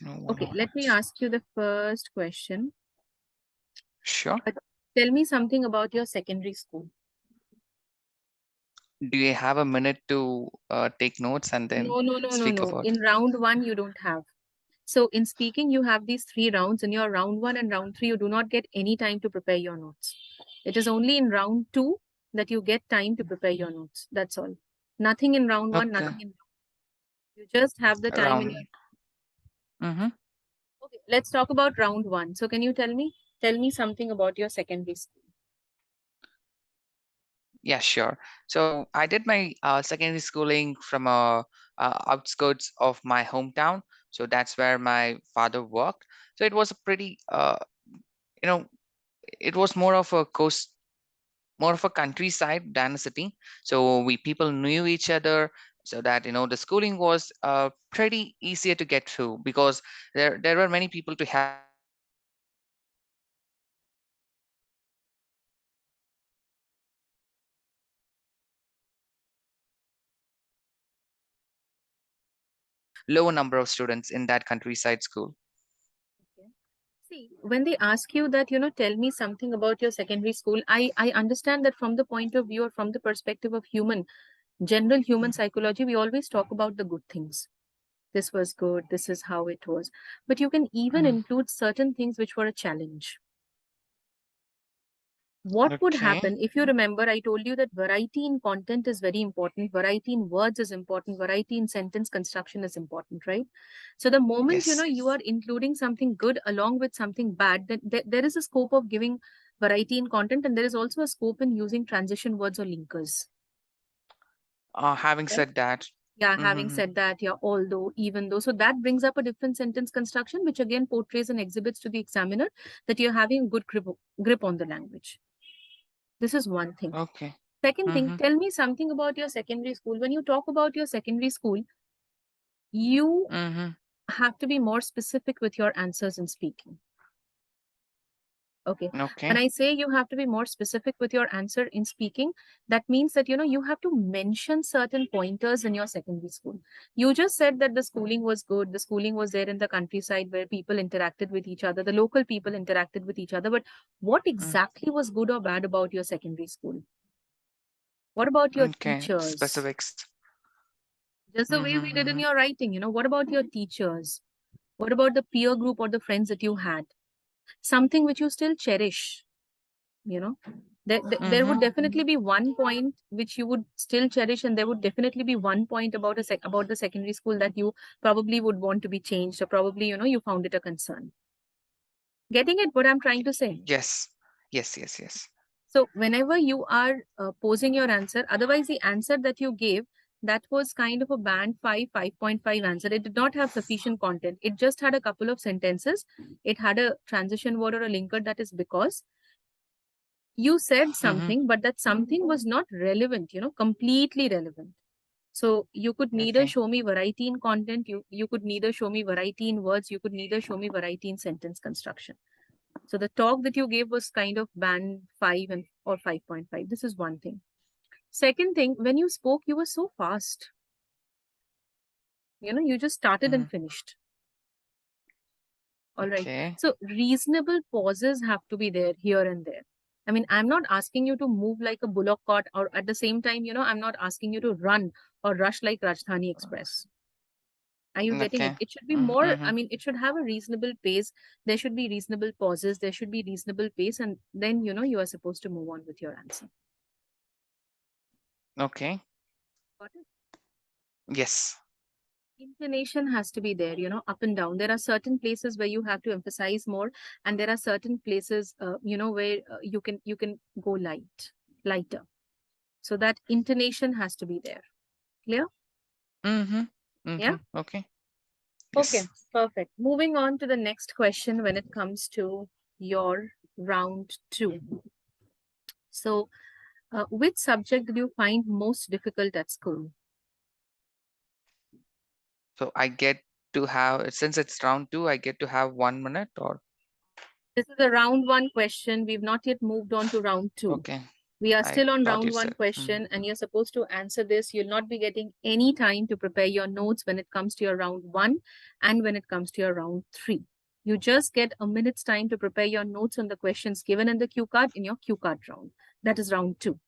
No one Okay, let me else. ask you the first question. Sure. Tell me something about your secondary school. Do you have a minute to take notes and then speak No. about? In round one, you don't have. So in speaking, you have these 3 rounds. In your round one and round three, you do not get any time to prepare your notes. It is only in round two that you get time to prepare your notes. That's all. Nothing in round one, Okay. nothing in you just have the time in your. Around. Mm-hmm. Okay, let's talk about round one. So can you tell me something about your secondary school? Yeah, sure. So I did my secondary schooling from outskirts of my hometown. So that's where my father worked. So it was a pretty, you know, it was more of a coast, more of a countryside than a city. So we people knew each other, so that the schooling was pretty easier to get through, because there were many people to help us out. Lower number of students in that countryside school. Okay. See, when they ask you that, tell me something about your secondary school, I understand that from the point of view or from the perspective of general human psychology, we always talk about the good things. This was good, this is how it was. But you can even Mm, include certain things which were a challenge. What would okay. happen if you remember? I told you that variety in content is very important, variety in words is important, variety in sentence construction is important, right? So the moment Yes. you are including something good along with something bad, then there is a scope of giving variety in content, and there is also a scope in using transition words or linkers. Having Right? said that. Yeah, having Mm-hmm. said that, yeah, although, even though, so that brings up a different sentence construction, which again portrays and exhibits to the examiner that you're having a good grip on the language. This is one thing. Okay. Second thing, Mm-hmm. tell me something about your secondary school. When you talk about your secondary school, you Mm-hmm. have to be more specific with your answers in speaking. Okay. When Okay. I say you have to be more specific with your answer in speaking, that means that, you have to mention certain pointers in your secondary school. You just said that the schooling was good. The schooling was there in the countryside where people interacted with each other. The local people interacted with each other. But what Mm. exactly was good or bad about your secondary school? What about your Okay. teachers? Specifics. Just the way we did in Mm-hmm. your writing, what about your teachers? What about the peer group or the friends that you had? Something which you still cherish, you know? There Mm-hmm. would definitely be one point which you would still cherish, and there would definitely be one point about about the secondary school that you probably would want to be changed, or probably, you found it a concern. Getting it, what I'm trying to say? Yes. Yes. Yes. Yes. So whenever you are posing your answer, otherwise the answer that you gave, that was kind of a band 5, 5.5 answer. It did not have sufficient content. It just had a couple of sentences. It had a transition word or a linker. That is because you said Mm-hmm. something, but that something was not relevant, completely relevant. So you could neither Okay. show me variety in content, you could neither show me variety in words, you could neither show me variety in sentence construction. So the talk that you gave was kind of band 5 and or 5.5. This is one thing. Second thing, when you spoke, you were so fast. You just started Mm. and finished. All right. Okay. So reasonable pauses have to be there here and there. I mean, I'm not asking you to move like a bullock cart, or at the same time, I'm not asking you to run or rush like Rajdhani Express. Are you getting it? Okay. It should be more, Mm-hmm. I mean, it should have a reasonable pace. There should be reasonable pauses. There should be reasonable pace. And then, you are supposed to move on with your answer. Okay. Got it? Yes. Intonation has to be there, up and down. There are certain places where you have to emphasize more, and there are certain places, where you can go lighter. So that intonation has to be there. Clear? Mm-hmm. Yeah. Mm-hmm. Okay. Okay. Yes. Perfect. Moving on to the next question when it comes to your round two. So, which subject did you find most difficult at school? So I get to have, since it's round two, I get to have 1 minute, or This is a round one question. We've not yet moved on to round two. okay. We are I still on thought you round one said. question, and you're supposed to answer this. You'll not be getting any time to prepare your notes when it comes to your round one and when it comes to your round three. You just get a minute's time to prepare your notes on the questions given in the cue card in your cue card round. That is round two.